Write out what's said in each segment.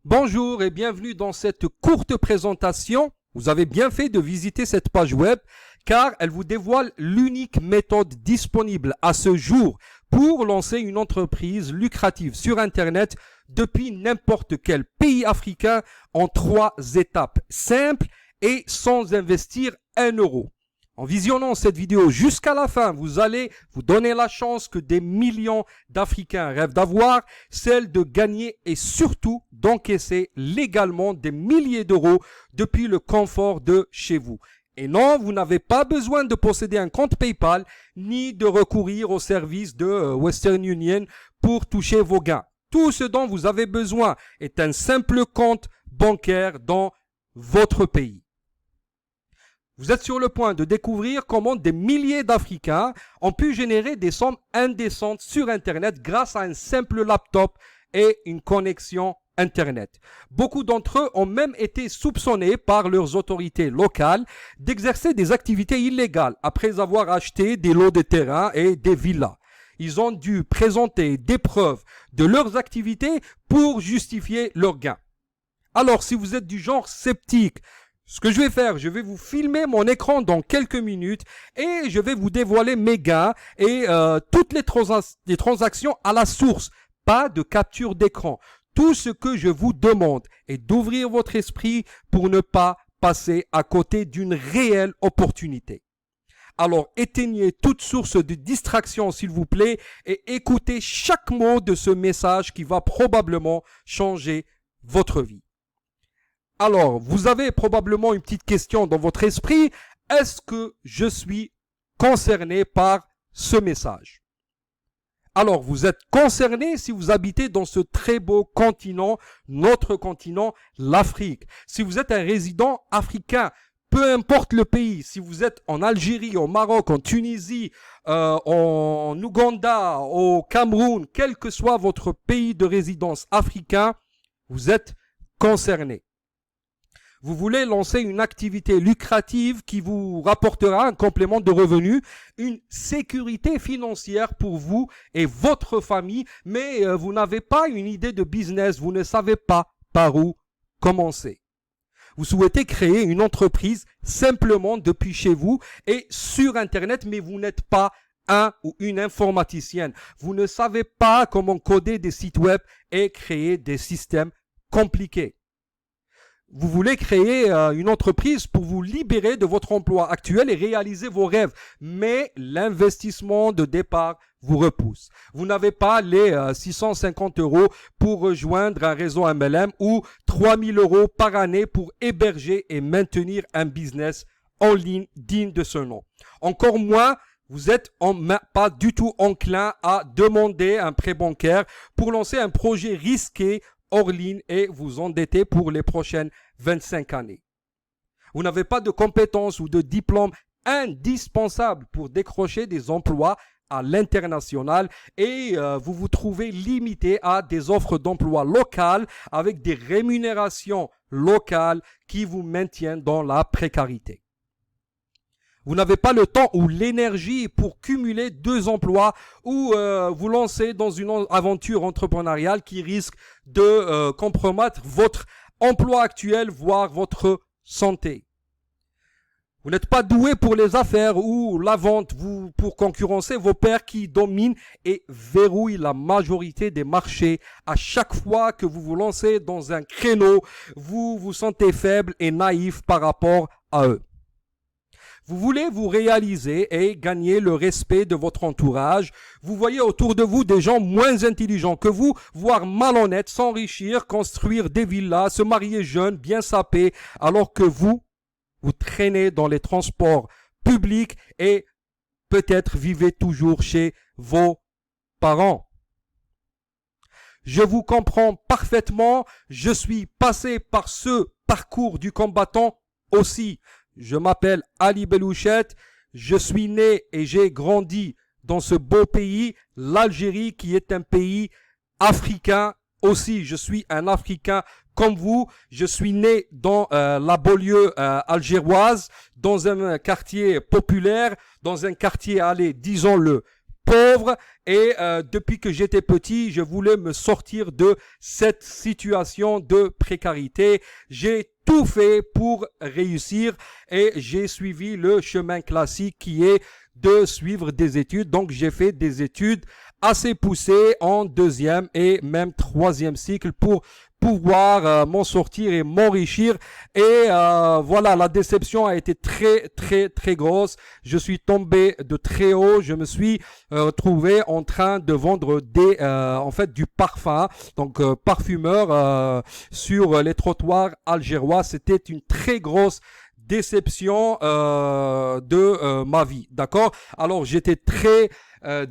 Bonjour et bienvenue dans cette courte présentation. Vous avez bien fait de visiter cette page web car elle vous dévoile l'unique méthode disponible à ce jour pour lancer une entreprise lucrative sur Internet depuis n'importe quel pays africain en 3 étapes simples et sans investir 1 euro. En visionnant cette vidéo jusqu'à la fin, vous allez vous donner la chance que des millions d'Africains rêvent d'avoir, celle de gagner et surtout d'encaisser légalement des milliers d'euros depuis le confort de chez vous. Et non, vous n'avez pas besoin de posséder un compte PayPal ni de recourir au service de Western Union pour toucher vos gains. Tout ce dont vous avez besoin est un simple compte bancaire dans votre pays. Vous êtes sur le point de découvrir comment des milliers d'Africains ont pu générer des sommes indécentes sur Internet grâce à un simple laptop et une connexion Internet. Beaucoup d'entre eux ont même été soupçonnés par leurs autorités locales d'exercer des activités illégales après avoir acheté des lots de terrain et des villas. Ils ont dû présenter des preuves de leurs activités pour justifier leurs gains. Alors, si vous êtes du genre sceptique, ce que je vais faire, je vais vous filmer mon écran dans quelques minutes et je vais vous dévoiler mes gains et toutes les transactions à la source. Pas de capture d'écran. Tout ce que je vous demande est d'ouvrir votre esprit pour ne pas passer à côté d'une réelle opportunité. Alors éteignez toute source de distraction s'il vous plaît et écoutez chaque mot de ce message qui va probablement changer votre vie. Alors, vous avez probablement une petite question dans votre esprit. Est-ce que je suis concerné par ce message? Alors, vous êtes concerné si vous habitez dans ce très beau continent, notre continent, l'Afrique. Si vous êtes un résident africain, peu importe le pays, si vous êtes en Algérie, au Maroc, en Tunisie, en Ouganda, au Cameroun, quel que soit votre pays de résidence africain, vous êtes concerné. Vous voulez lancer une activité lucrative qui vous rapportera un complément de revenus, une sécurité financière pour vous et votre famille, mais vous n'avez pas une idée de business, vous ne savez pas par où commencer. Vous souhaitez créer une entreprise simplement depuis chez vous et sur Internet, mais vous n'êtes pas un ou une informaticienne. Vous ne savez pas comment coder des sites web et créer des systèmes compliqués. Vous voulez créer une entreprise pour vous libérer de votre emploi actuel et réaliser vos rêves. Mais l'investissement de départ vous repousse. Vous n'avez pas les 650 euros pour rejoindre un réseau MLM ou 3000 euros par année pour héberger et maintenir un business en ligne digne de ce nom. Encore moins, vous êtes pas du tout enclin à demander un prêt bancaire pour lancer un projet risqué hors ligne et vous endetter pour les prochaines 25 années. Vous n'avez pas de compétences ou de diplômes indispensables pour décrocher des emplois à l'international et vous vous trouvez limité à des offres d'emploi locales avec des rémunérations locales qui vous maintiennent dans la précarité. Vous n'avez pas le temps ou l'énergie pour cumuler 2 emplois ou vous lancer dans une aventure entrepreneuriale qui risque de compromettre votre emploi actuel, voire votre santé. Vous n'êtes pas doué pour les affaires ou la vente, pour concurrencer vos pairs qui dominent et verrouillent la majorité des marchés. À chaque fois que vous vous lancez dans un créneau, vous vous sentez faible et naïf par rapport à eux. Vous voulez vous réaliser et gagner le respect de votre entourage. Vous voyez autour de vous des gens moins intelligents que vous, voire malhonnêtes, s'enrichir, construire des villas, se marier jeunes, bien sapés, alors que vous traînez dans les transports publics et peut-être vivez toujours chez vos parents. Je vous comprends parfaitement, je suis passé par ce parcours du combattant aussi. Je m'appelle Ali Belouchet, je suis né et j'ai grandi dans ce beau pays, l'Algérie qui est un pays africain aussi. Je suis un Africain comme vous, je suis né dans la banlieue algéroise, dans un quartier populaire, dans un quartier, allez, disons-le, pauvre et depuis que j'étais petit, je voulais me sortir de cette situation de précarité. J'ai tout fait pour réussir et j'ai suivi le chemin classique qui est de suivre des études. Donc, j'ai fait des études assez poussées en deuxième et même troisième cycle pour pouvoir m'en sortir et m'enrichir. Et voilà, la déception a été très grosse. Je suis tombé de très haut. Je me suis retrouvé en train de vendre en fait du parfum, donc parfumeur sur les trottoirs algérois. C'était une très grosse déception de ma vie, d'accord? Alors j'étais très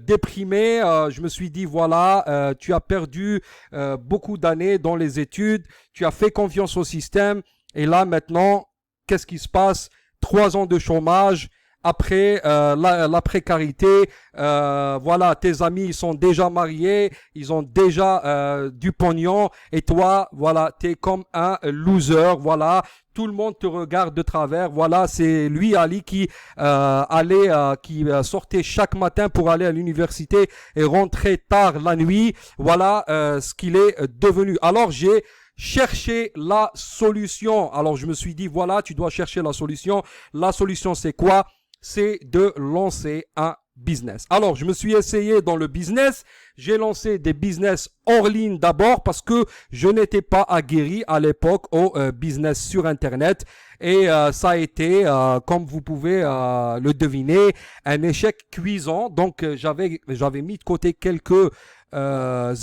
déprimé, je me suis dit voilà, tu as perdu beaucoup d'années dans les études, tu as fait confiance au système et là maintenant, qu'est-ce qui se passe? 3 ans de chômage. Après la précarité, voilà, tes amis ils sont déjà mariés, ils ont déjà du pognon et toi, voilà, t'es comme un loser, voilà. Tout le monde te regarde de travers. Voilà, c'est lui, Ali, qui sortait chaque matin pour aller à l'université et rentrait tard la nuit. Voilà ce qu'il est devenu. Alors, j'ai cherché la solution. Alors, je me suis dit, voilà, tu dois chercher la solution. La solution, c'est quoi? C'est de lancer un business. Alors, je me suis essayé dans le business. J'ai lancé des business hors ligne d'abord parce que je n'étais pas aguerri à l'époque au business sur Internet. Et ça a été, comme vous pouvez le deviner, un échec cuisant. Donc, j'avais mis de côté quelques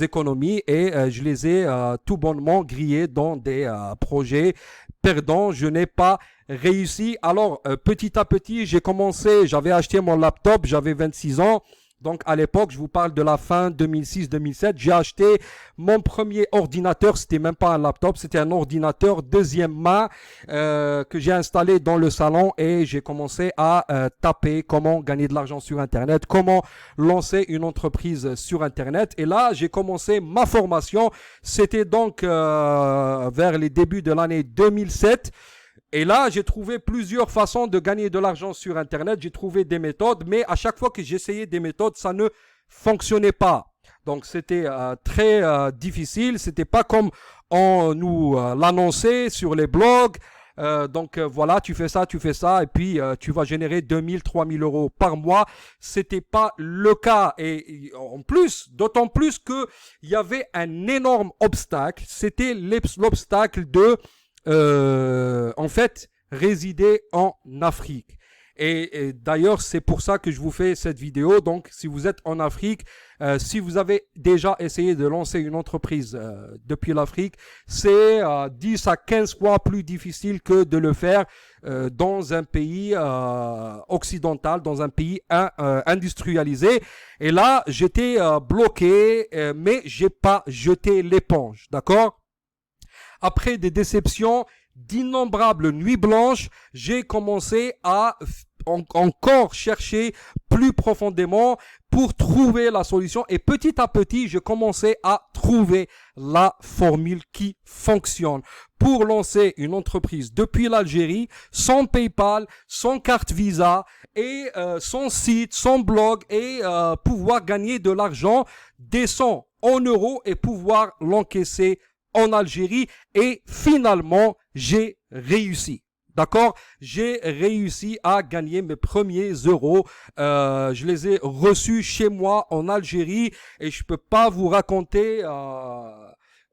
économies et je les ai tout bonnement grillées dans des projets perdants. Je n'ai pas réussi. Alors, petit à petit, j'avais acheté mon laptop, j'avais 26 ans. Donc, à l'époque, je vous parle de la fin 2006-2007, j'ai acheté mon premier ordinateur. C'était même pas un laptop, c'était un ordinateur deuxième main que j'ai installé dans le salon et j'ai commencé à taper comment gagner de l'argent sur Internet, comment lancer une entreprise sur Internet. Et là, j'ai commencé ma formation. C'était donc vers les débuts de l'année 2007. Et là, j'ai trouvé plusieurs façons de gagner de l'argent sur Internet. J'ai trouvé des méthodes, mais à chaque fois que j'essayais des méthodes, ça ne fonctionnait pas. Donc, c'était très difficile. C'était pas comme on nous l'annonçait sur les blogs. Voilà, tu fais ça, et puis tu vas générer 2000, 3000 euros par mois. C'était pas le cas. Et en plus, d'autant plus que il y avait un énorme obstacle. C'était l'obstacle de en fait, résider en Afrique. Et d'ailleurs, c'est pour ça que je vous fais cette vidéo. Donc, si vous êtes en Afrique, si vous avez déjà essayé de lancer une entreprise depuis l'Afrique, c'est 10 à 15 fois plus difficile que de le faire dans un pays occidental, dans un pays industrialisé. Et là, j'étais bloqué, mais j'ai pas jeté l'éponge, d'accord? Après des déceptions, d'innombrables nuits blanches, j'ai commencé à encore chercher plus profondément pour trouver la solution. Et petit à petit, je commençais à trouver la formule qui fonctionne pour lancer une entreprise depuis l'Algérie, sans PayPal, sans carte Visa et sans site, sans blog et pouvoir gagner de l'argent décent en euros et pouvoir l'encaisser en Algérie et finalement, j'ai réussi. D'accord? J'ai réussi à gagner mes premiers euros. Je les ai reçus chez moi en Algérie et je peux pas vous raconter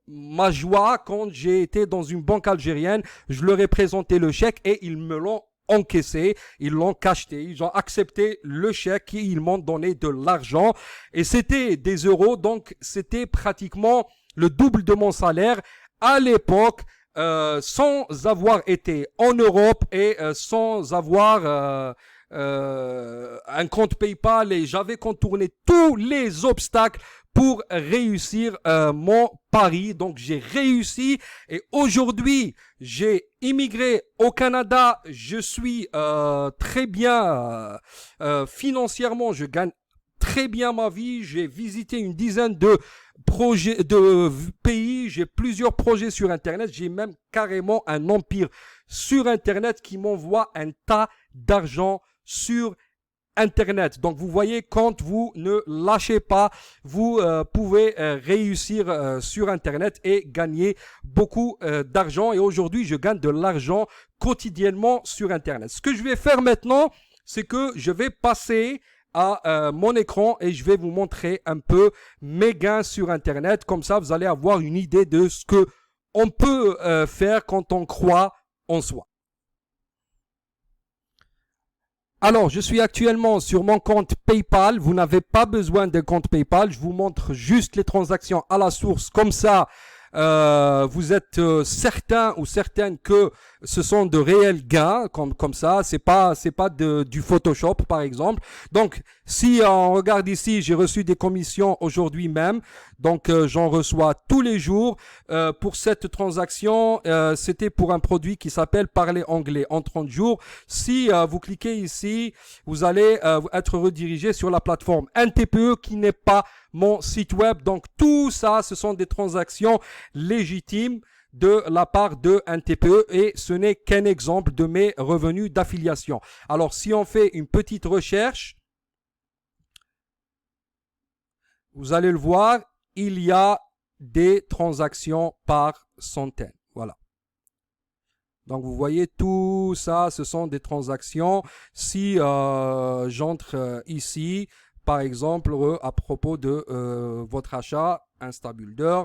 ma joie quand j'ai été dans une banque algérienne. Je leur ai présenté le chèque et ils me l'ont encaissé, ils l'ont cacheté, ils ont accepté le chèque et ils m'ont donné de l'argent et c'était des euros, donc c'était pratiquement le double de mon salaire à l'époque, sans avoir été en Europe et sans avoir un compte PayPal, et j'avais contourné tous les obstacles pour réussir mon pari. Donc j'ai réussi et aujourd'hui j'ai immigré au Canada. Je suis très bien financièrement, je gagne très bien ma vie. J'ai visité une dizaine de projets de pays, j'ai plusieurs projets sur Internet, j'ai même carrément un empire sur Internet qui m'envoie un tas d'argent sur Internet. Donc, vous voyez, quand vous ne lâchez pas, vous pouvez réussir sur Internet et gagner beaucoup d'argent. Et aujourd'hui, je gagne de l'argent quotidiennement sur Internet. Ce que je vais faire maintenant, c'est que je vais passer à mon écran et je vais vous montrer un peu mes gains sur Internet. Comme ça, vous allez avoir une idée de ce que on peut faire quand on croit en soi. Alors, je suis actuellement sur mon compte PayPal. Vous n'avez pas besoin de compte PayPal. Je vous montre juste les transactions à la source. Comme ça, vous êtes certain ou certaine que ce sont de réels gains, comme ça. C'est pas du Photoshop, par exemple. Donc, si on regarde ici, j'ai reçu des commissions aujourd'hui même. Donc, j'en reçois tous les jours. Pour cette transaction, c'était pour un produit qui s'appelle Parler anglais en 30 jours. Si vous cliquez ici, vous allez être redirigé sur la plateforme NTPE qui n'est pas mon site web. Donc, tout ça, ce sont des transactions légitimes de la part de NTPE et ce n'est qu'un exemple de mes revenus d'affiliation. Alors, si on fait une petite recherche, vous allez le voir, il y a des transactions par centaines. Voilà. Donc, vous voyez, tout ça, ce sont des transactions. Si j'entre ici, par exemple, à propos de votre achat Instabuilder.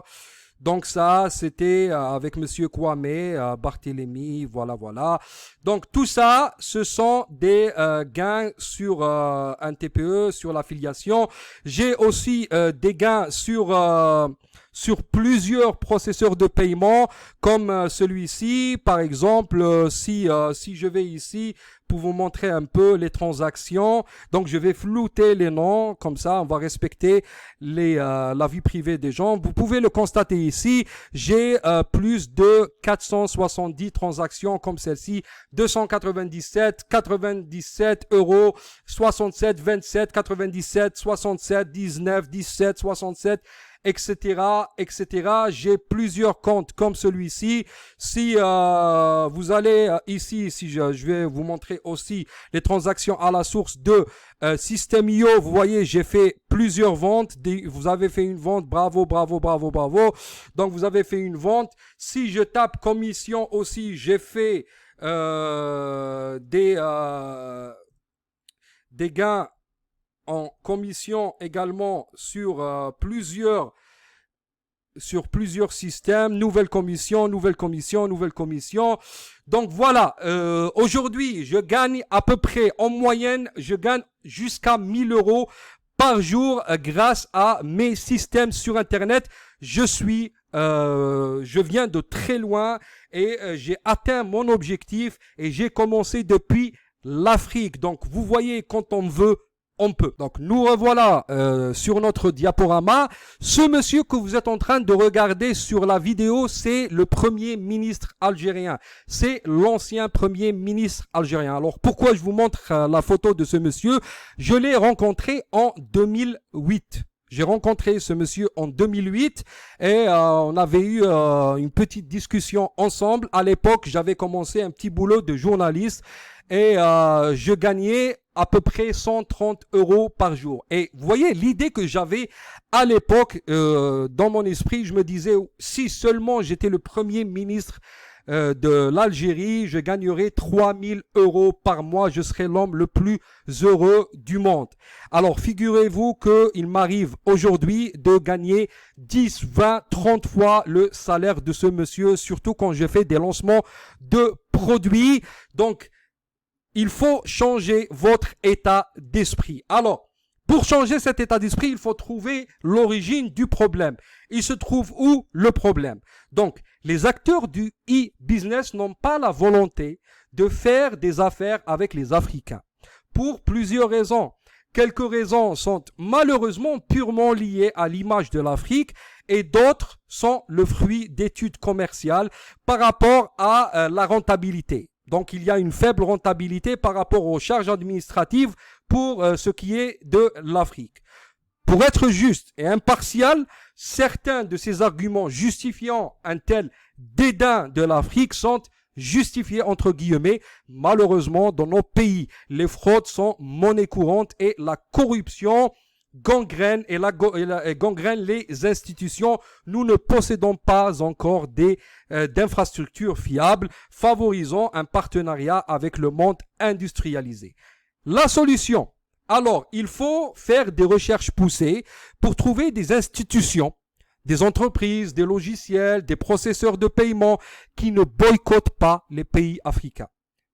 Donc ça, c'était avec Monsieur Kwame, Barthélemy, voilà. Donc tout ça, ce sont des gains sur un TPE, sur l'affiliation. J'ai aussi des gains sur plusieurs processeurs de paiement, comme celui-ci. Par exemple, si je vais ici pour vous montrer un peu les transactions, donc je vais flouter les noms, comme ça on va respecter la vie privée des gens. Vous pouvez le constater ici, j'ai plus de 470 transactions comme celle-ci, 297, 97 euros, 67, 27, 97, 67, 19, 17, 67, etc. J'ai plusieurs comptes comme celui-ci. Si vous allez ici, je vais vous montrer aussi les transactions à la source de System.io. Vous voyez, j'ai fait plusieurs ventes. Vous avez fait une vente, bravo. Donc, vous avez fait une vente. Si je tape commission aussi, j'ai fait des gains en commission également sur plusieurs systèmes, nouvelle commission. Donc voilà, aujourd'hui, je gagne à peu près, en moyenne, je gagne jusqu'à 1000 euros par jour grâce à mes systèmes sur Internet. Je viens de très loin et j'ai atteint mon objectif et j'ai commencé depuis l'Afrique. Donc vous voyez, quand on veut, on peut. Donc nous revoilà sur notre diaporama. Ce monsieur que vous êtes en train de regarder sur la vidéo, c'est le premier ministre algérien. C'est l'ancien premier ministre algérien. Alors pourquoi je vous montre la photo de ce monsieur? Je l'ai rencontré en 2008. J'ai rencontré ce monsieur en 2008 et on avait eu une petite discussion ensemble. À l'époque, j'avais commencé un petit boulot de journaliste et je gagnais à peu près 130 euros par jour. Et vous voyez, l'idée que j'avais à l'époque dans mon esprit, je me disais, si seulement j'étais le premier ministre de l'Algérie, je gagnerais 3000 euros par mois, je serais l'homme le plus heureux du monde. Alors, figurez-vous qu'il m'arrive aujourd'hui de gagner 10, 20, 30 fois le salaire de ce monsieur, surtout quand je fais des lancements de produits. Donc, il faut changer votre état d'esprit. Alors, pour changer cet état d'esprit, il faut trouver l'origine du problème. Il se trouve où le problème? Donc, les acteurs du e-business n'ont pas la volonté de faire des affaires avec les Africains. Pour plusieurs raisons. Quelques raisons sont malheureusement purement liées à l'image de l'Afrique et d'autres sont le fruit d'études commerciales par rapport à la rentabilité. Donc, il y a une faible rentabilité par rapport aux charges administratives pour ce qui est de l'Afrique. Pour être juste et impartial, certains de ces arguments justifiant un tel dédain de l'Afrique sont justifié entre guillemets. Malheureusement, dans nos pays, les fraudes sont monnaie courante et la corruption gangrène gangrène les institutions. Nous ne possédons pas encore d'infrastructures fiables favorisant un partenariat avec le monde industrialisé. La solution, alors, il faut faire des recherches poussées pour trouver des institutions, des entreprises, des logiciels, des processeurs de paiement qui ne boycottent pas les pays africains,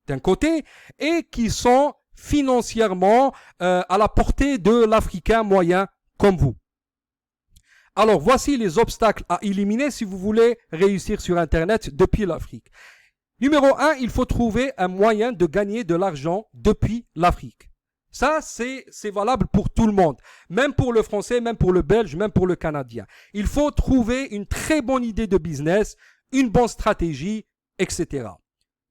d'un côté, et qui sont financièrement à la portée de l'Africain moyen comme vous. Alors, voici les obstacles à éliminer si vous voulez réussir sur Internet depuis l'Afrique. Numéro 1, il faut trouver un moyen de gagner de l'argent depuis l'Afrique. Ça, c'est valable pour tout le monde, même pour le français, même pour le belge, même pour le canadien. Il faut trouver une très bonne idée de business, une bonne stratégie, etc.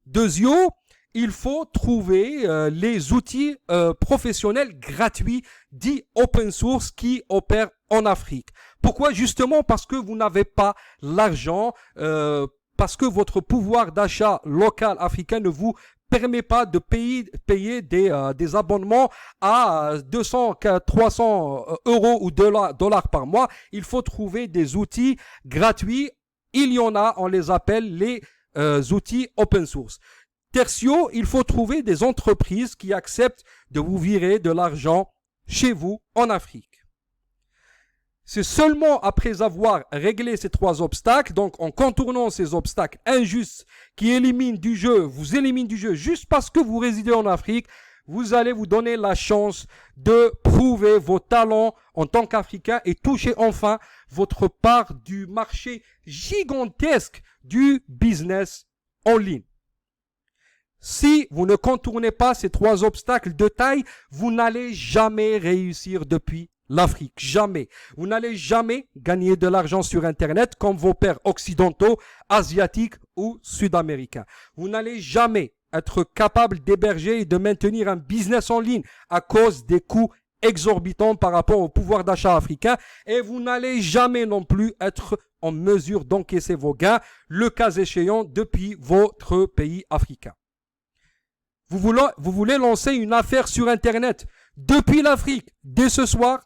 Deuxièmement, il faut trouver les outils professionnels gratuits, dits open source, qui opèrent en Afrique. Pourquoi? Justement parce que vous n'avez pas l'argent, parce que votre pouvoir d'achat local africain ne vous permet pas de payer des abonnements à 200, 300 euros ou dollars par mois. Il faut trouver des outils gratuits. Il y en a, on les appelle les outils open source. Tertio, il faut trouver des entreprises qui acceptent de vous virer de l'argent chez vous en Afrique. C'est seulement après avoir réglé ces trois obstacles, donc en contournant ces obstacles injustes qui vous éliminent du jeu juste parce que vous résidez en Afrique, vous allez vous donner la chance de prouver vos talents en tant qu'Africain et toucher enfin votre part du marché gigantesque du business en ligne. Si vous ne contournez pas ces trois obstacles de taille, vous n'allez jamais réussir depuis l'Afrique. Jamais. Vous n'allez jamais gagner de l'argent sur Internet comme vos pairs occidentaux, asiatiques ou sud-américains. Vous n'allez jamais être capable d'héberger et de maintenir un business en ligne à cause des coûts exorbitants par rapport au pouvoir d'achat africain. Et vous n'allez jamais non plus être en mesure d'encaisser vos gains, le cas échéant, depuis votre pays africain. Vous voulez lancer une affaire sur Internet depuis l'Afrique, dès ce soir?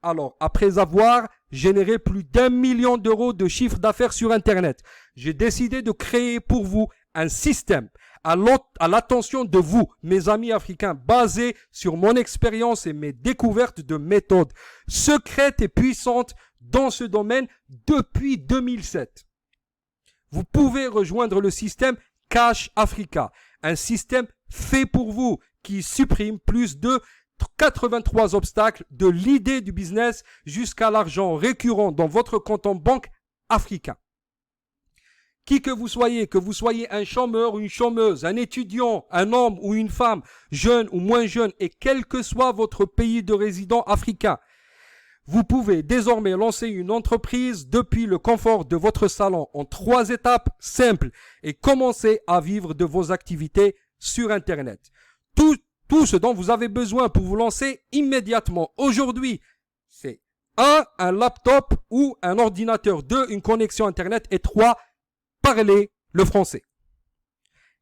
Alors, après avoir généré plus d'1 million d'euros de chiffre d'affaires sur Internet, j'ai décidé de créer pour vous un système à l'attention de vous, mes amis africains, basé sur mon expérience et mes découvertes de méthodes secrètes et puissantes dans ce domaine depuis 2007. Vous pouvez rejoindre le système Cash Africa, un système fait pour vous qui supprime plus de 83 obstacles de l'idée du business jusqu'à l'argent récurrent dans votre compte en banque africain. Qui que vous soyez un chômeur ou une chômeuse, un étudiant, un homme ou une femme, jeune ou moins jeune, et quel que soit votre pays de résident africain, vous pouvez désormais lancer une entreprise depuis le confort de votre salon en 3 étapes simples et commencer à vivre de vos activités sur Internet. Tout ce dont vous avez besoin pour vous lancer immédiatement aujourd'hui, c'est 1. Un laptop ou un ordinateur. 2. Une connexion Internet. Et 3. Parler le français.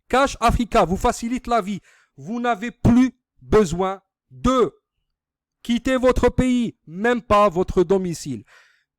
Cash Africa vous facilite la vie. Vous n'avez plus besoin de quitter votre pays, même pas votre domicile.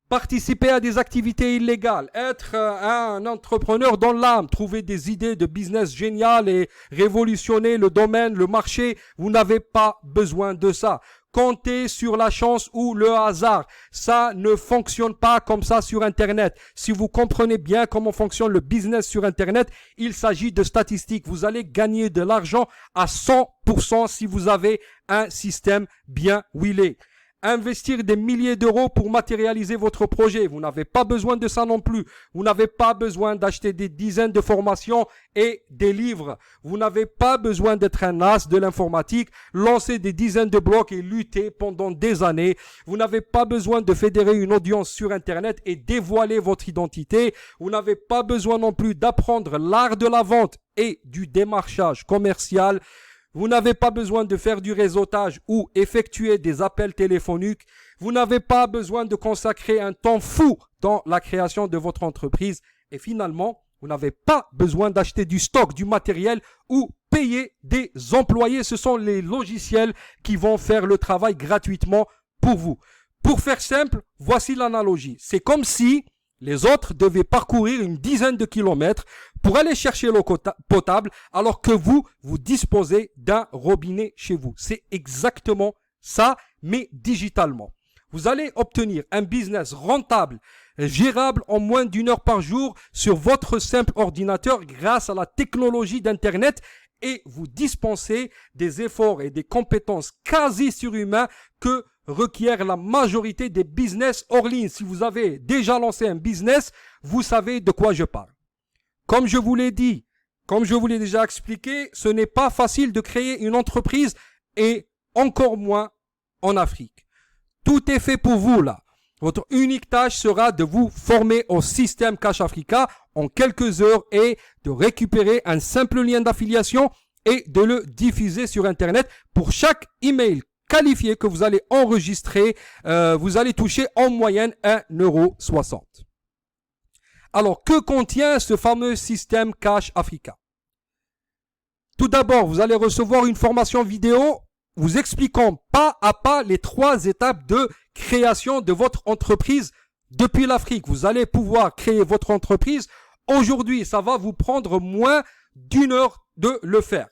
Participer à des activités illégales, être un entrepreneur dans l'âme, trouver des idées de business géniales et révolutionner le domaine, le marché, vous n'avez pas besoin de ça. Comptez sur la chance ou le hasard. Ça ne fonctionne pas comme ça sur Internet. Si vous comprenez bien comment fonctionne le business sur Internet, il s'agit de statistiques. Vous allez gagner de l'argent à 100% si vous avez un système bien huilé. Investir des milliers d'euros pour matérialiser votre projet. Vous n'avez pas besoin de ça non plus. Vous n'avez pas besoin d'acheter des dizaines de formations et des livres. Vous n'avez pas besoin d'être un as de l'informatique, lancer des dizaines de blogs et lutter pendant des années. Vous n'avez pas besoin de fédérer une audience sur Internet et dévoiler votre identité. Vous n'avez pas besoin non plus d'apprendre l'art de la vente et du démarchage commercial. Vous n'avez pas besoin de faire du réseautage ou effectuer des appels téléphoniques. Vous n'avez pas besoin de consacrer un temps fou dans la création de votre entreprise. Et finalement, Vous n'avez pas besoin d'acheter du stock, du matériel ou payer des employés. Ce sont les logiciels qui vont faire le travail gratuitement pour vous. Pour faire simple, voici l'analogie. C'est comme si les autres devaient parcourir une dizaine de kilomètres pour aller chercher l'eau potable alors que vous disposez d'un robinet chez vous. C'est exactement ça, mais digitalement. Vous allez obtenir un business rentable, gérable en moins d'1 heure par jour sur votre simple ordinateur grâce à la technologie d'Internet et vous dispenser des efforts et des compétences quasi surhumains que requiert la majorité des business hors ligne. Si vous avez déjà lancé un business, vous savez de quoi je parle. Comme je vous l'ai dit, comme je vous l'ai déjà expliqué, ce n'est pas facile de créer une entreprise et encore moins en Afrique. Tout est fait pour vous là. Votre unique tâche sera de vous former au système Cash Africa en quelques heures et de récupérer un simple lien d'affiliation et de le diffuser sur Internet. Pour chaque email qualifié que vous allez enregistrer, vous allez toucher en moyenne 1,60 €. Alors, que contient ce fameux système Cash Africa? Tout d'abord, vous allez recevoir une formation vidéo vous expliquant pas à pas les 3 étapes de création de votre entreprise depuis l'Afrique. Vous allez pouvoir créer votre entreprise. Aujourd'hui, ça va vous prendre moins d'1 heure de le faire.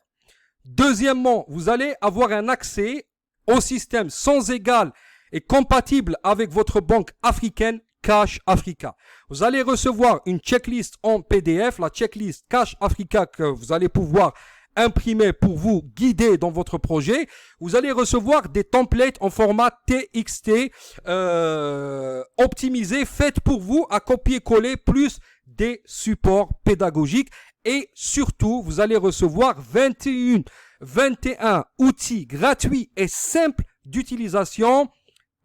Deuxièmement, vous allez avoir un accès au système sans égal et compatible avec votre banque africaine Cash Africa. Vous allez recevoir une checklist en PDF, la checklist Cash Africa que vous allez pouvoir imprimer pour vous guider dans votre projet. Vous allez recevoir des templates en format TXT optimisés, faits pour vous à copier-coller, plus des supports pédagogiques. Et surtout, vous allez recevoir 21 outils gratuits et simples d'utilisation,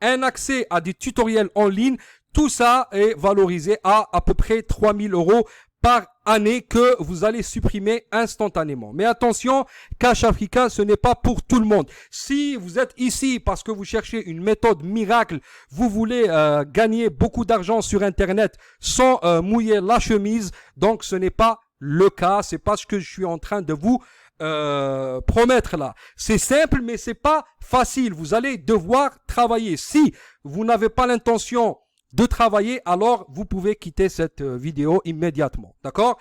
un accès à des tutoriels en ligne. Tout ça est valorisé à peu près 3 000 € par année que vous allez supprimer instantanément. Mais attention, Cash Africa, ce n'est pas pour tout le monde. Si vous êtes ici parce que vous cherchez une méthode miracle, vous voulez gagner beaucoup d'argent sur Internet sans mouiller la chemise, donc ce n'est pas le cas. C'est pas ce que je suis en train de vous promettre là. C'est simple, mais c'est pas facile. Vous allez devoir travailler. Si vous n'avez pas l'intention de travailler, alors vous pouvez quitter cette vidéo immédiatement. D'accord?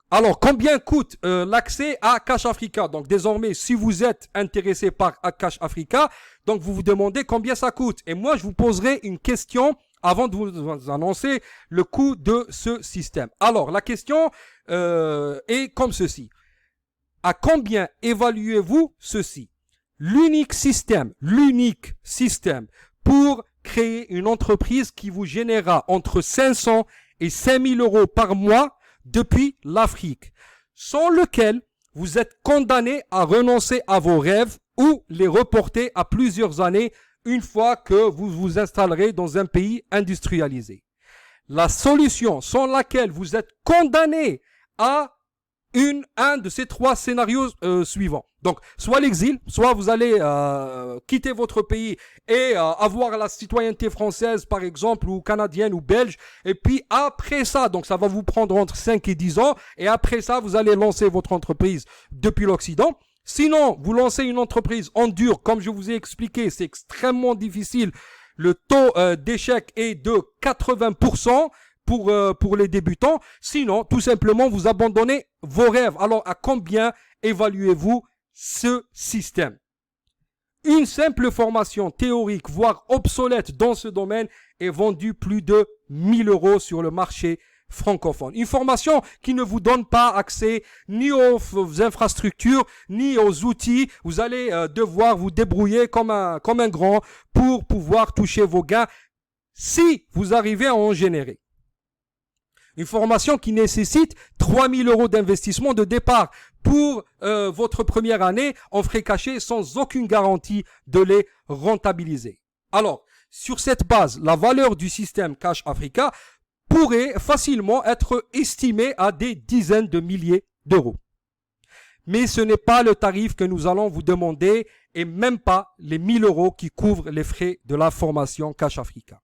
Alors, combien coûte l'accès à Cash Africa? Donc, désormais, si vous êtes intéressé par Cash Africa, donc vous vous demandez combien ça coûte. Et moi, je vous poserai une question avant de vous annoncer le coût de ce système. Alors, la question est comme ceci. À combien évaluez-vous ceci? L'unique système pour créer une entreprise qui vous générera entre 500 et 5000 € par mois depuis l'Afrique, sans lequel vous êtes condamné à renoncer à vos rêves ou les reporter à plusieurs années une fois que vous vous installerez dans un pays industrialisé. La solution sans laquelle vous êtes condamné à un de ces 3 scénarios suivants. Donc, soit l'exil, soit vous allez quitter votre pays et avoir la citoyenneté française, par exemple, ou canadienne ou belge. Et puis, après ça, donc ça va vous prendre entre 5 et 10 ans. Et après ça, vous allez lancer votre entreprise depuis l'Occident. Sinon, vous lancez une entreprise en dur, comme je vous ai expliqué, c'est extrêmement difficile. Le taux d'échec est de 80%. Pour les débutants. Sinon, tout simplement, vous abandonnez vos rêves. Alors, à combien évaluez-vous ce système? Une simple formation théorique, voire obsolète dans ce domaine, est vendue plus de 1000 € sur le marché francophone. Une formation qui ne vous donne pas accès ni aux infrastructures, ni aux outils. Vous allez devoir vous débrouiller comme un grand pour pouvoir toucher vos gains si vous arrivez à en générer. Une formation qui nécessite 3 000 € d'investissement de départ pour votre première année en frais cachés sans aucune garantie de les rentabiliser. Alors, sur cette base, la valeur du système Cash Africa pourrait facilement être estimée à des dizaines de milliers d'euros. Mais ce n'est pas le tarif que nous allons vous demander et même pas les 1000 € qui couvrent les frais de la formation Cash Africa.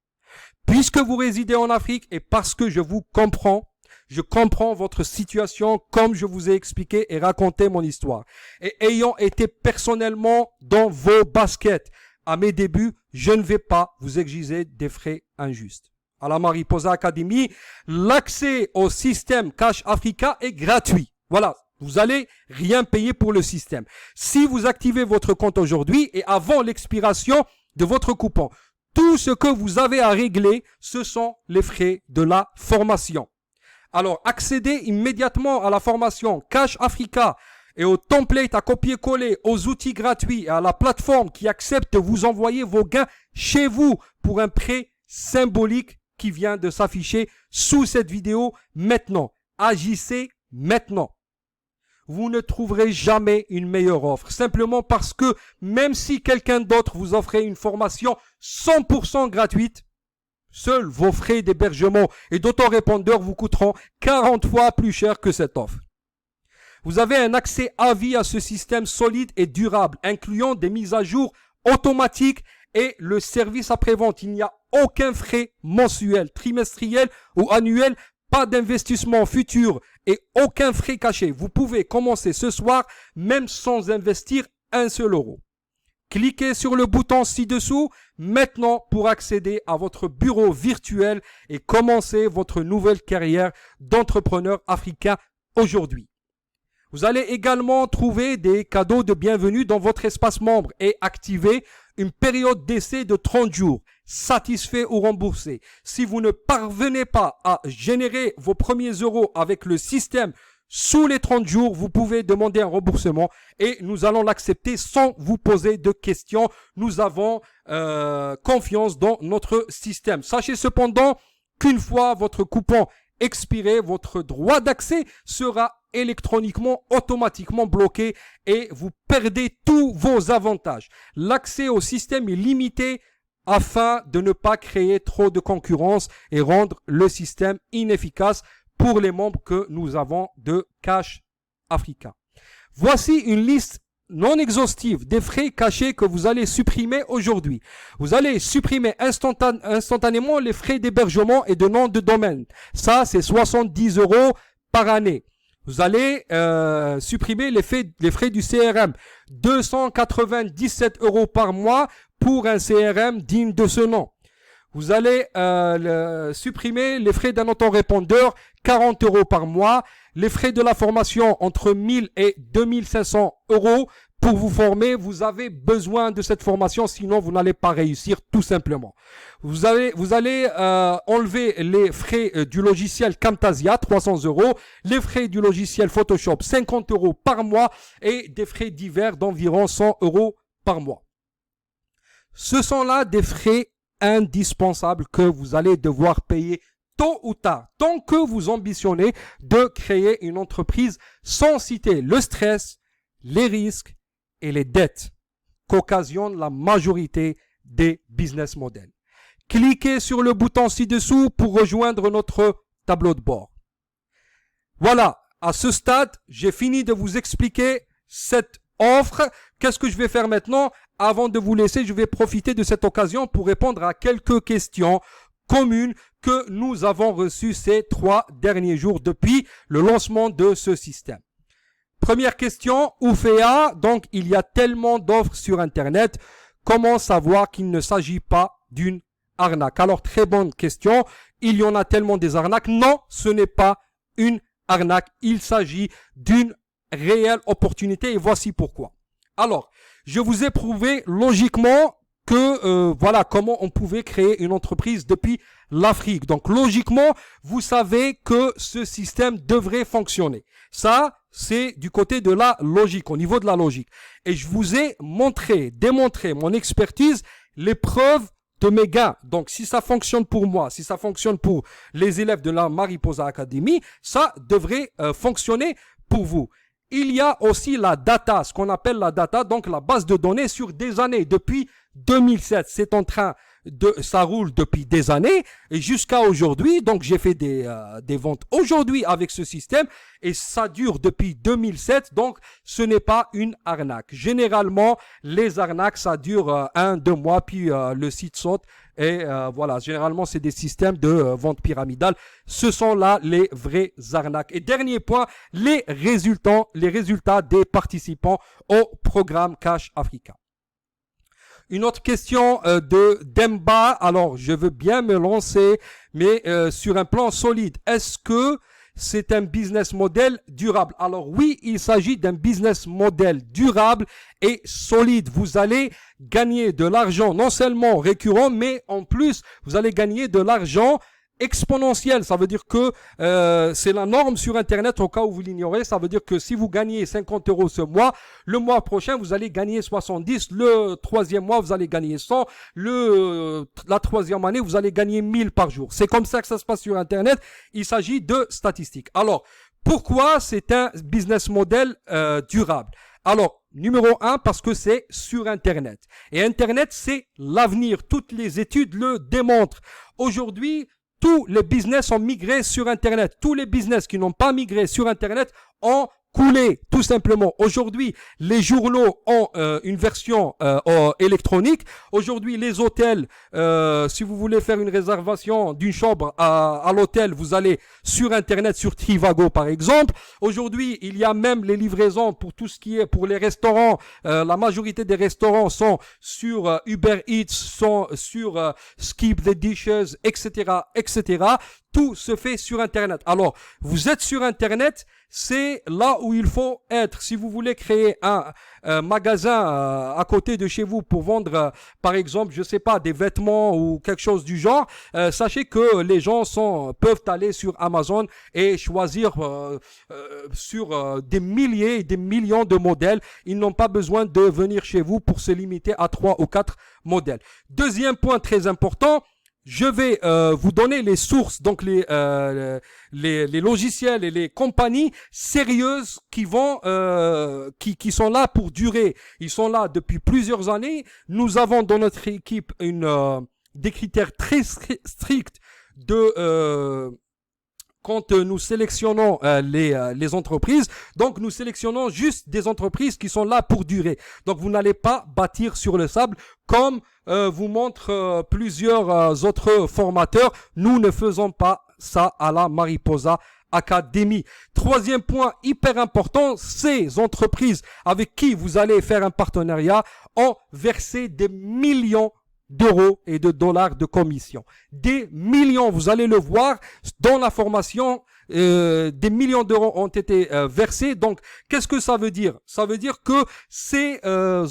Puisque vous résidez en Afrique et parce que je vous comprends, Je comprends votre situation comme je vous ai expliqué et raconté mon histoire. Et ayant été personnellement dans vos baskets à mes débuts, je ne vais pas vous exiger des frais injustes. À la Mariposa Academy, l'accès au système Cash Africa est gratuit. Voilà. Vous allez rien payer pour le système. Si vous activez votre compte aujourd'hui et avant l'expiration de votre coupon, tout ce que vous avez à régler, ce sont les frais de la formation. Alors, accédez immédiatement à la formation Cash Africa et au template à copier-coller, aux outils gratuits et à la plateforme qui accepte de vous envoyer vos gains chez vous pour un prêt symbolique qui vient de s'afficher sous cette vidéo maintenant. Agissez maintenant. Vous ne trouverez jamais une meilleure offre. Simplement parce que même si quelqu'un d'autre vous offrait une formation 100% gratuite, seuls vos frais d'hébergement et d'autorépondeur vous coûteront 40 fois plus cher que cette offre. Vous avez un accès à vie à ce système solide et durable, incluant des mises à jour automatiques et le service après-vente. Il n'y a aucun frais mensuel, trimestriel ou annuel, pas d'investissement futur et aucun frais caché. Vous pouvez commencer ce soir même sans investir un seul euro. Cliquez sur le bouton ci-dessous maintenant pour accéder à votre bureau virtuel et commencer votre nouvelle carrière d'entrepreneur africain aujourd'hui. Vous allez également trouver des cadeaux de bienvenue dans votre espace membre et activer une période d'essai de 30 jours, satisfait ou remboursé. Si vous ne parvenez pas à générer vos premiers euros avec le système sous les 30 jours, vous pouvez demander un remboursement et nous allons l'accepter sans vous poser de questions. Nous avons confiance dans notre système. Sachez cependant qu'une fois votre coupon expiré, votre droit d'accès sera électroniquement, automatiquement bloqué et vous perdez tous vos avantages. L'accès au système est limité afin de ne pas créer trop de concurrence et rendre le système inefficace pour les membres que nous avons de Cash Africa. Voici une liste non exhaustive des frais cachés que vous allez supprimer aujourd'hui. Vous allez supprimer instantanément les frais d'hébergement et de nom de domaine. Ça, c'est 70 € par année. Vous allez supprimer les frais du CRM. 297 € par mois pour un CRM digne de ce nom. Vous allez supprimer les frais d'un autorépondeur, 40 € par mois. Les frais de la formation entre 1000 et 2500 € pour vous former. Vous avez besoin de cette formation, sinon vous n'allez pas réussir tout simplement. Vous allez enlever les frais du logiciel Camtasia, 300 €, les frais du logiciel Photoshop, 50 € par mois et des frais divers d'environ 100 € par mois. Ce sont là des frais indispensables que vous allez devoir payer tôt ou tard, tant que vous ambitionnez de créer une entreprise, sans citer le stress, les risques et les dettes qu'occasionnent la majorité des business models. Cliquez sur le bouton ci-dessous pour rejoindre notre tableau de bord. Voilà, à ce stade, j'ai fini de vous expliquer cette offre. Qu'est-ce que je vais faire maintenant? Avant de vous laisser, je vais profiter de cette occasion pour répondre à quelques questions communes que nous avons reçues ces 3 derniers jours depuis le lancement de ce système. Première question, Ouféa, donc il y a tellement d'offres sur Internet, comment savoir qu'il ne s'agit pas d'une arnaque? Alors très bonne question, il y en a tellement des arnaques. Non, ce n'est pas une arnaque, il s'agit d'une réelle opportunité et voici pourquoi. Alors, je vous ai prouvé logiquement que voilà comment on pouvait créer une entreprise depuis l'Afrique. Donc logiquement, vous savez que ce système devrait fonctionner. Ça, c'est du côté de la logique, au niveau de la logique. Et je vous ai démontré mon expertise, les preuves de mes gains. Donc si ça fonctionne pour moi, si ça fonctionne pour les élèves de la Mariposa Academy, ça devrait fonctionner pour vous. Il y a aussi la data, ce qu'on appelle la data, donc la base de données sur des années. Depuis 2007, c'est en train ça roule depuis des années et jusqu'à aujourd'hui. Donc j'ai fait des ventes aujourd'hui avec ce système et ça dure depuis 2007. Donc ce n'est pas une arnaque. Généralement, les arnaques, ça dure 1-2 mois, puis le site saute. Et voilà, généralement, c'est des systèmes de vente pyramidale. Ce sont là les vraies arnaques. Et dernier point, les résultats des participants au programme Cash Africa. Une autre question de Demba. Alors, je veux bien me lancer, mais sur un plan solide. Est-ce que c'est un business model durable? Alors oui, il s'agit d'un business model durable et solide. Vous allez gagner de l'argent non seulement récurrent, mais en plus, vous allez gagner de l'argent exponentiel. Ça veut dire que c'est la norme sur Internet, au cas où vous l'ignorez. Ça veut dire que si vous gagnez 50 € ce mois, le mois prochain, vous allez gagner 70. Le troisième mois, vous allez gagner 100. La troisième année, vous allez gagner 1000 par jour. C'est comme ça que ça se passe sur Internet. Il s'agit de statistiques. Alors, pourquoi c'est un business model durable? Alors, numéro 1, parce que c'est sur Internet. Et Internet, c'est l'avenir. Toutes les études le démontrent. Aujourd'hui, tous les business ont migré sur Internet. Tous les business qui n'ont pas migré sur Internet ont coulé, tout simplement. Aujourd'hui, les journaux ont une version électronique. Aujourd'hui, les hôtels, si vous voulez faire une réservation d'une chambre à l'hôtel, vous allez sur Internet, sur Trivago par exemple. Aujourd'hui, il y a même les livraisons pour tout ce qui est pour les restaurants. La majorité des restaurants sont sur Uber Eats, sont sur Skip the Dishes, etc., etc. Tout se fait sur Internet. Alors, vous êtes sur Internet, c'est là où il faut être. Si vous voulez créer un magasin à côté de chez vous pour vendre, par exemple, je sais pas, des vêtements ou quelque chose du genre, sachez que les gens peuvent aller sur Amazon et choisir sur des milliers et des millions de modèles. Ils n'ont pas besoin de venir chez vous pour se limiter à 3 ou 4 modèles. Deuxième point très important, je vais vous donner les sources, donc les logiciels et les compagnies sérieuses qui sont là pour durer. Ils sont là depuis plusieurs années. Nous avons dans notre équipe des critères très stricts quand nous sélectionnons les entreprises. Donc nous sélectionnons juste des entreprises qui sont là pour durer. Donc vous n'allez pas bâtir sur le sable comme vous montrent plusieurs autres formateurs. Nous ne faisons pas ça à la Mariposa Academy. Troisième point hyper important, ces entreprises avec qui vous allez faire un partenariat ont versé des millions d'euros et de dollars de commission. Des millions, vous allez le voir dans la formation, des millions d'euros ont été versés. Donc, qu'est-ce que ça veut dire? Ça veut dire que ces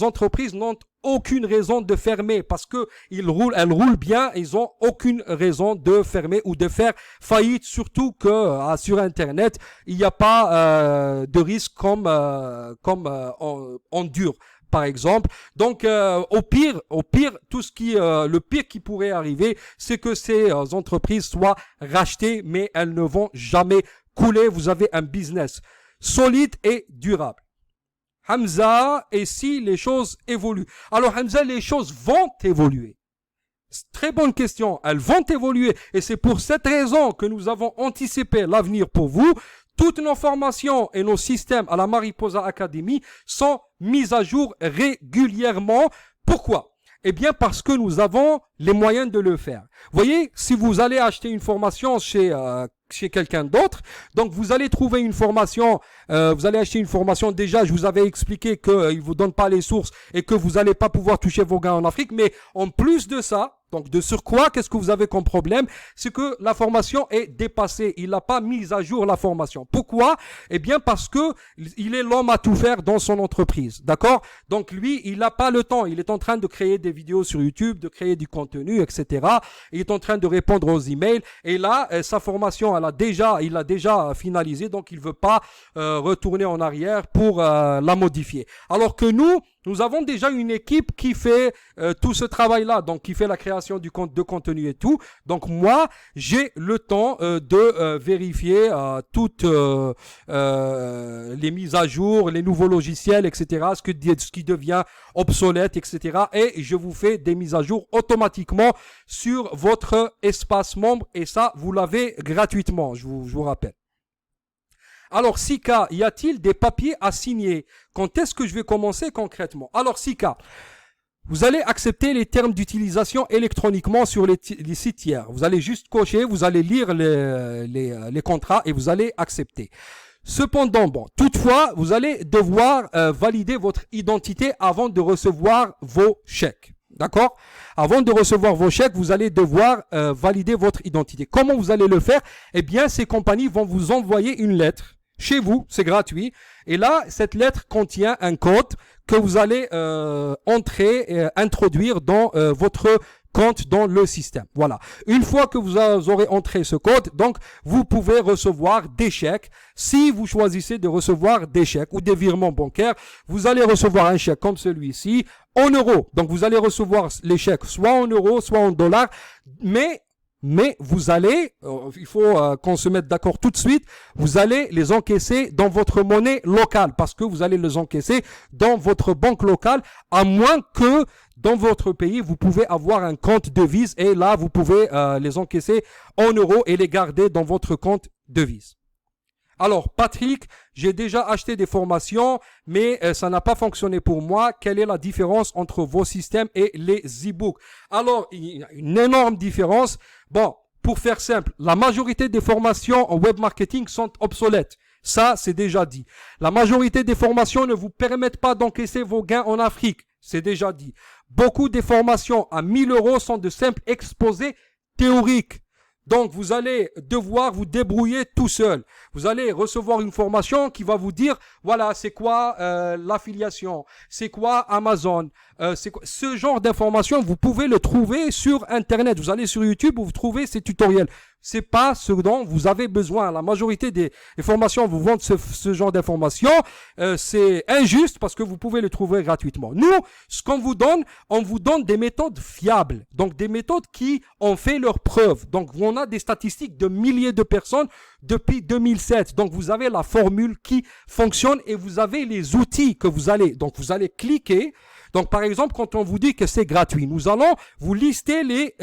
entreprises n'ont aucune raison de fermer parce que elles roulent bien, ils ont aucune raison de fermer ou de faire faillite, surtout que sur Internet, il n'y a pas de risque comme en dur. Par exemple. Donc, au pire, tout le pire qui pourrait arriver, c'est que ces entreprises soient rachetées, mais elles ne vont jamais couler. Vous avez un business solide et durable. Hamza, et si les choses évoluent? Alors, Hamza, les choses vont évoluer. Très bonne question. Elles vont évoluer. Et c'est pour cette raison que nous avons anticipé l'avenir pour vous. Toutes nos formations et nos systèmes à la Mariposa Academy sont mis à jour régulièrement. Pourquoi? Eh bien, parce que nous avons les moyens de le faire. Vous voyez, si vous allez acheter une formation chez quelqu'un d'autre, donc vous allez trouver une formation, vous allez acheter une formation, déjà je vous avais expliqué qu'il vous donne pas les sources et que vous n'allez pas pouvoir toucher vos gains en Afrique, mais en plus de ça, donc de surcroît, qu'est-ce que vous avez comme problème? C'est que la formation est dépassée. Il n'a pas mis à jour la formation. Pourquoi? Eh bien parce que il est l'homme à tout faire dans son entreprise. D'accord? Donc lui, il n'a pas le temps. Il est en train de créer des vidéos sur YouTube, de créer du contenu, etc. Il est en train de répondre aux emails. Et là, sa formation, il l'a déjà finalisé. Donc il veut pas retourner en arrière pour la modifier. Alors que nous, Nous avons déjà une équipe qui fait tout ce travail-là, donc qui fait la création du compte de contenu et tout. Donc moi, j'ai le temps de vérifier toutes les mises à jour, les nouveaux logiciels, etc., ce qui devient obsolète, etc. Et je vous fais des mises à jour automatiquement sur votre espace membre et ça, vous l'avez gratuitement, je vous rappelle. Alors, Sika, y a-t-il des papiers à signer? Quand est-ce que je vais commencer concrètement? Alors, Sika, vous allez accepter les termes d'utilisation électroniquement sur les sites tiers. Vous allez juste cocher, vous allez lire les contrats et vous allez accepter. Cependant, bon, toutefois, vous allez devoir valider votre identité avant de recevoir vos chèques. D'accord? Avant de recevoir vos chèques, vous allez devoir valider votre identité. Comment vous allez le faire? Eh bien, ces compagnies vont vous envoyer une lettre chez vous, c'est gratuit. Et là, cette lettre contient un code que vous allez introduire dans votre compte dans le système. Voilà. Une fois que vous aurez entré ce code, donc vous pouvez recevoir des chèques. Si vous choisissez de recevoir des chèques ou des virements bancaires, vous allez recevoir un chèque comme celui-ci en euros. Donc vous allez recevoir les chèques soit en euros, soit en dollars, mais vous allez, il faut qu'on se mette d'accord tout de suite, vous allez les encaisser dans votre monnaie locale parce que vous allez les encaisser dans votre banque locale à moins que dans votre pays, vous pouvez avoir un compte devise et là, vous pouvez les encaisser en euros et les garder dans votre compte devise. Alors, Patrick, j'ai déjà acheté des formations, mais ça n'a pas fonctionné pour moi. Quelle est la différence entre vos systèmes et les e-books? Alors, il y a une énorme différence. Bon, pour faire simple, la majorité des formations en web marketing sont obsolètes. Ça, c'est déjà dit. La majorité des formations ne vous permettent pas d'encaisser vos gains en Afrique. C'est déjà dit. Beaucoup des formations à 1000 € sont de simples exposés théoriques. Donc, vous allez devoir vous débrouiller tout seul. Vous allez recevoir une formation qui va vous dire, voilà, c'est quoi l'affiliation, c'est quoi Amazon, c'est quoi ce genre d'informations. Vous pouvez le trouver sur Internet. Vous allez sur YouTube, vous trouvez ces tutoriels. C'est pas ce dont vous avez besoin. La majorité des formations vous vendent ce genre d'informations. C'est injuste parce que vous pouvez le trouver gratuitement. Nous, ce qu'on vous donne, on vous donne des méthodes fiables. Donc, des méthodes qui ont fait leurs preuves. Donc, on a des statistiques de milliers de personnes depuis 2007. Donc, vous avez la formule qui fonctionne et vous avez les outils que vous allez. Donc, vous allez cliquer. Donc, par exemple, quand on vous dit que c'est gratuit, nous allons vous lister les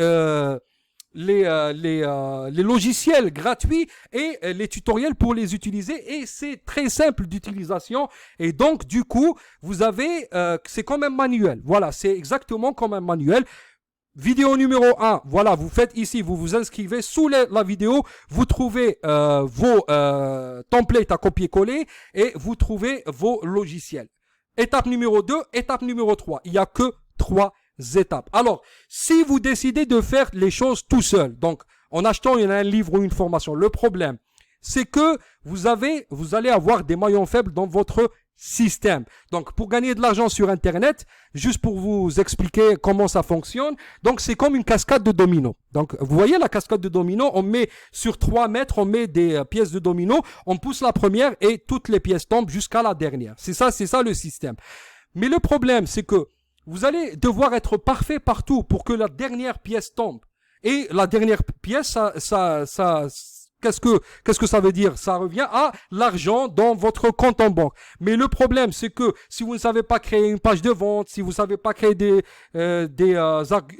logiciels gratuits et les tutoriels pour les utiliser et c'est très simple d'utilisation et donc du coup vous avez c'est comme un manuel, voilà, c'est exactement comme un manuel. Vidéo numéro 1, voilà, vous faites ici, vous vous inscrivez sous la vidéo, vous trouvez vos templates à copier-coller et vous trouvez vos logiciels. Étape numéro 2, étape numéro 3, il n'y a que 3 étapes. Alors, si vous décidez de faire les choses tout seul, donc en achetant un livre ou une formation, le problème, c'est que vous allez avoir des maillons faibles dans votre système. Donc, pour gagner de l'argent sur Internet, juste pour vous expliquer comment ça fonctionne, donc c'est comme une cascade de dominos. Donc, vous voyez la cascade de dominos, on met sur 3 mètres, on met des pièces de dominos, on pousse la première et toutes les pièces tombent jusqu'à la dernière. C'est ça le système. Mais le problème, c'est que vous allez devoir être parfait partout pour que la dernière pièce tombe. Et la dernière pièce, qu'est-ce que ça veut dire? Ça revient à l'argent dans votre compte en banque. Mais le problème, c'est que si vous ne savez pas créer une page de vente, si vous ne savez pas créer des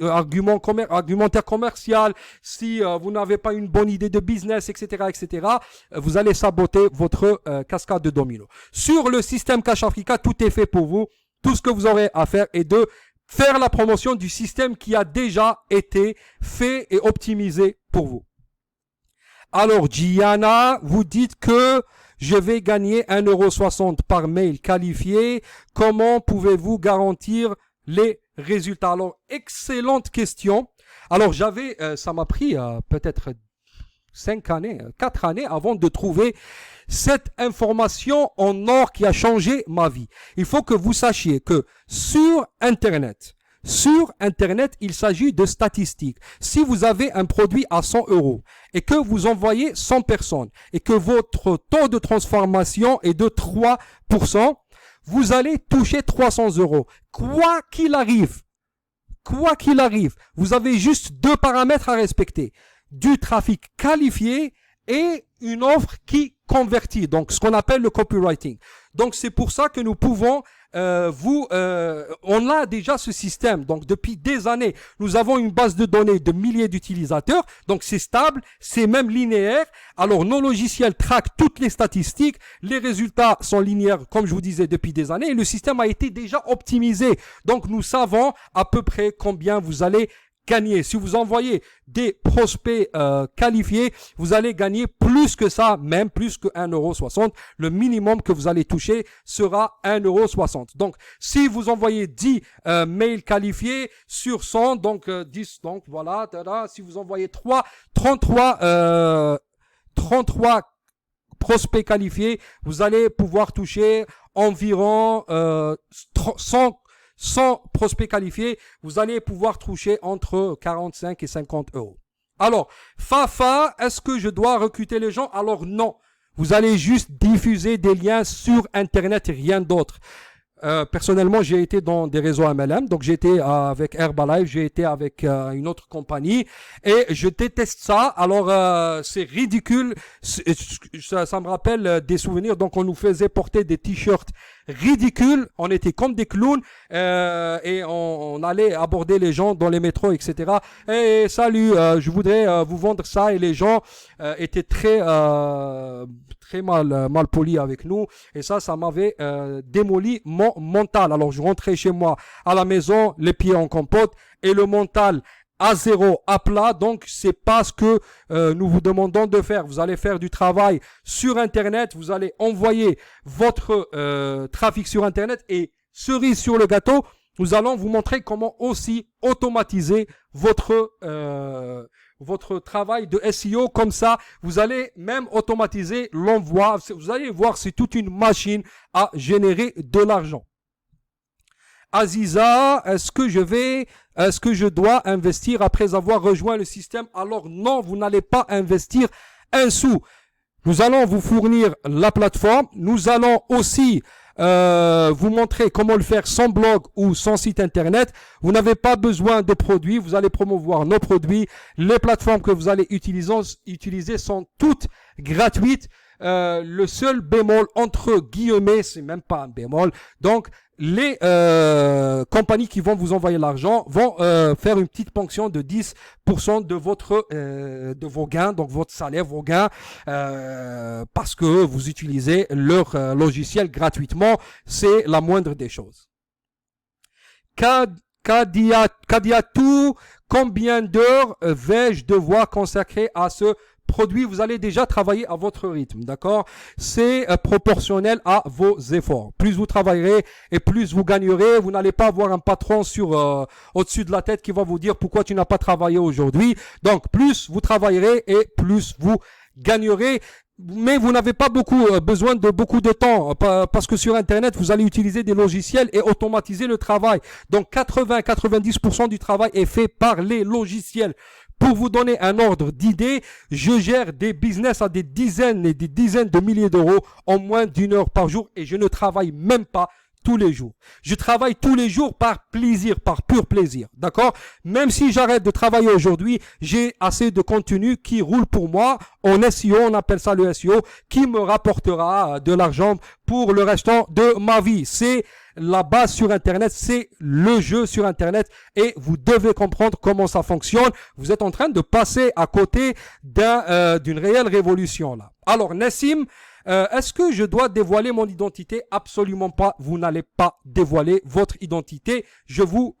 argumentaires commerciaux, si vous n'avez pas une bonne idée de business, etc., vous allez saboter votre cascade de dominos. Sur le système Cash Africa, tout est fait pour vous. Tout ce que vous aurez à faire est de faire la promotion du système qui a déjà été fait et optimisé pour vous. Alors, Gianna, vous dites que je vais gagner 1,60 € par mail qualifié. Comment pouvez-vous garantir les résultats? Alors, excellente question. Alors, ça m'a pris peut-être 4 années avant de trouver cette information en or qui a changé ma vie. Il faut que vous sachiez que sur Internet, il s'agit de statistiques. Si vous avez un produit à 100 € et que vous envoyez 100 personnes et que votre taux de transformation est de 3%, vous allez toucher 300 €. Quoi qu'il arrive, vous avez juste deux paramètres à respecter. Du trafic qualifié et une offre qui convertit, donc ce qu'on appelle le copywriting. Donc c'est pour ça que nous pouvons on a déjà ce système. Donc depuis des années, nous avons une base de données de milliers d'utilisateurs. Donc c'est stable, c'est même linéaire. Alors nos logiciels traquent toutes les statistiques. Les résultats sont linéaires, comme je vous disais, depuis des années. Et le système a été déjà optimisé. Donc nous savons à peu près combien vous allez gagner. Si vous envoyez des prospects qualifiés, vous allez gagner plus que ça, même plus que 1,60 €. Le minimum que vous allez toucher sera 1,60 €. Donc, si vous envoyez 10 mails qualifiés sur 100, donc 10, donc voilà, si vous envoyez 33 prospects qualifiés, vous allez pouvoir toucher environ 100 prospects qualifiés, vous allez pouvoir toucher entre 45 et 50 €. Alors, Fafa, est-ce que je dois recruter les gens? Alors non, vous allez juste diffuser des liens sur Internet et rien d'autre. Personnellement, j'ai été dans des réseaux MLM, donc j'ai été avec Herbalife, j'ai été avec une autre compagnie et je déteste ça. Alors c'est ridicule, ça me rappelle des souvenirs. Donc on nous faisait porter des t-shirts ridicules, on était comme des clowns et on allait aborder les gens dans les métros, etc. Et salut, je voudrais vous vendre ça, et les gens étaient très mal polis avec nous, et ça m'avait démoli mon mental. Alors je rentrais chez moi à la maison, les pieds en compote et le mental à zéro, à plat. Donc c'est pas ce que nous vous demandons de faire. Vous allez faire du travail sur Internet, vous allez envoyer votre trafic sur Internet, et cerise sur le gâteau, nous allons vous montrer comment aussi automatiser votre travail de SEO. Comme ça, vous allez même automatiser l'envoi. Vous allez voir, c'est toute une machine à générer de l'argent. Aziza, est-ce que je dois investir après avoir rejoint le système? Alors non, vous n'allez pas investir un sou. Nous allons vous fournir la plateforme. Nous allons aussi vous montrer comment le faire sans blog ou sans site internet. Vous n'avez pas besoin de produits, vous allez promouvoir nos produits. Les plateformes que vous allez utiliser sont toutes gratuites. Le seul bémol entre guillemets, c'est même pas un bémol, donc les compagnies qui vont vous envoyer l'argent vont faire une petite ponction de 10% de vos gains, donc votre salaire, vos gains, parce que vous utilisez leur logiciel gratuitement. C'est la moindre des choses. Kadiatou, combien d'heures vais-je devoir consacrer à ce produit? Vous allez déjà travailler à votre rythme, d'accord? C'est proportionnel à vos efforts. Plus vous travaillerez et plus vous gagnerez. Vous n'allez pas avoir un patron au-dessus de la tête qui va vous dire pourquoi tu n'as pas travaillé aujourd'hui. Donc plus vous travaillerez et plus vous gagnerez. Mais vous n'avez pas besoin de beaucoup de temps, parce que sur Internet, vous allez utiliser des logiciels et automatiser le travail. Donc 80-90% du travail est fait par les logiciels. Pour vous donner un ordre d'idée, je gère des business à des dizaines et des dizaines de milliers d'euros en moins d'1 heure par jour, et je ne travaille même pas tous les jours. Je travaille tous les jours par plaisir, par pur plaisir, d'accord? Même si j'arrête de travailler aujourd'hui, j'ai assez de contenu qui roule pour moi en SEO, on appelle ça le SEO, qui me rapportera de l'argent pour le restant de ma vie. C'est la base sur Internet, c'est le jeu sur Internet, et vous devez comprendre comment ça fonctionne. Vous êtes en train de passer à côté d'une réelle révolution là. Alors Nassim, est-ce que je dois dévoiler mon identité? Absolument pas. Vous n'allez pas dévoiler votre identité. Je vous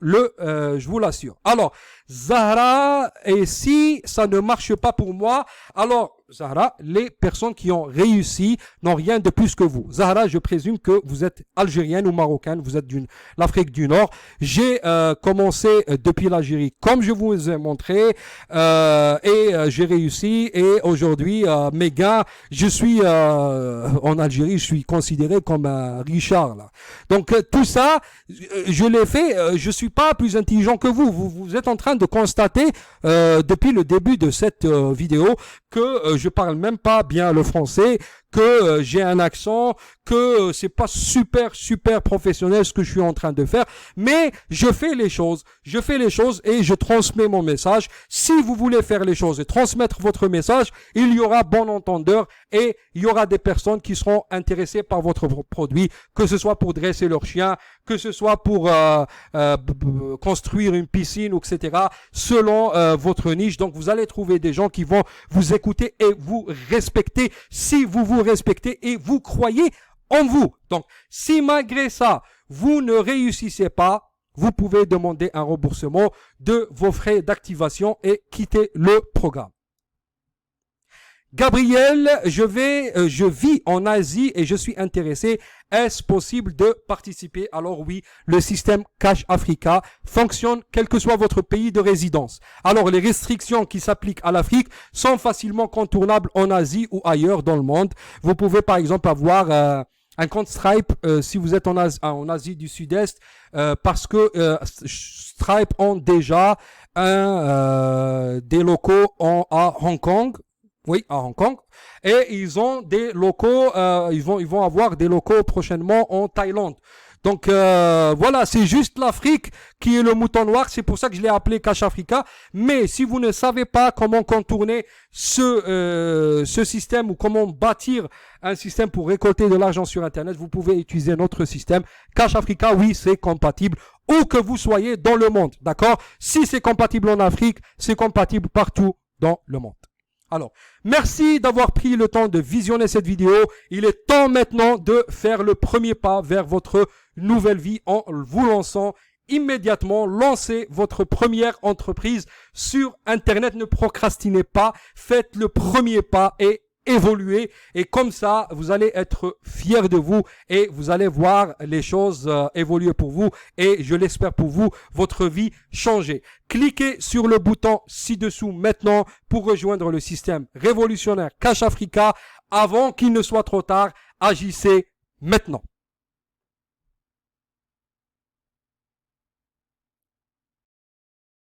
l'assure. Alors, Zahra, et si ça ne marche pas pour moi, alors, Zahra, les personnes qui ont réussi n'ont rien de plus que vous. Zahra, je présume que vous êtes algérienne ou marocaine, vous êtes l'Afrique du Nord. J'ai commencé depuis l'Algérie, comme je vous ai montré, et j'ai réussi. Et aujourd'hui, mes gars, je suis en Algérie, je suis considéré comme un Richard là. Donc tout ça, je l'ai fait. Je suis pas plus intelligent que vous. Vous êtes en train de constater depuis le début de cette vidéo que je parle même pas bien le français, que j'ai un accent, que c'est pas super professionnel ce que je suis en train de faire, mais je fais les choses et je transmets mon message. Si vous voulez faire les choses et transmettre votre message, il y aura bon entendeur et il y aura des personnes qui seront intéressées par votre produit, que ce soit pour dresser leur chien, que ce soit pour construire une piscine, etc., selon votre niche. Donc vous allez trouver des gens qui vont vous écouter et vous respecter si vous vous respectez et vous croyez en vous. Donc si malgré ça, vous ne réussissez pas, vous pouvez demander un remboursement de vos frais d'activation et quitter le programme. Gabriel, je vis en Asie et je suis intéressé. Est-ce possible de participer? Alors oui, le système Cash Africa fonctionne quel que soit votre pays de résidence. Alors les restrictions qui s'appliquent à l'Afrique sont facilement contournables en Asie ou ailleurs dans le monde. Vous pouvez par exemple avoir un compte Stripe si vous êtes en Asie du Sud-Est parce que Stripe ont déjà des locaux à Hong Kong. Oui, à Hong Kong. Et ils ont des locaux, ils vont avoir des locaux prochainement en Thaïlande. Donc voilà, c'est juste l'Afrique qui est le mouton noir. C'est pour ça que je l'ai appelé Cash Africa. Mais si vous ne savez pas comment contourner ce système ou comment bâtir un système pour récolter de l'argent sur Internet, vous pouvez utiliser notre système. Cash Africa, oui, c'est compatible où que vous soyez dans le monde. D'accord? Si c'est compatible en Afrique, c'est compatible partout dans le monde. Alors, merci d'avoir pris le temps de visionner cette vidéo. Il est temps maintenant de faire le premier pas vers votre nouvelle vie en vous lançant immédiatement. Lancez votre première entreprise sur Internet. Ne procrastinez pas. Faites le premier pas et évoluer. Et comme ça, vous allez être fiers de vous et vous allez voir les choses évoluer pour vous et je l'espère pour vous, votre vie changer. Cliquez sur le bouton ci-dessous maintenant pour rejoindre le système révolutionnaire Cash Africa avant qu'il ne soit trop tard. Agissez maintenant.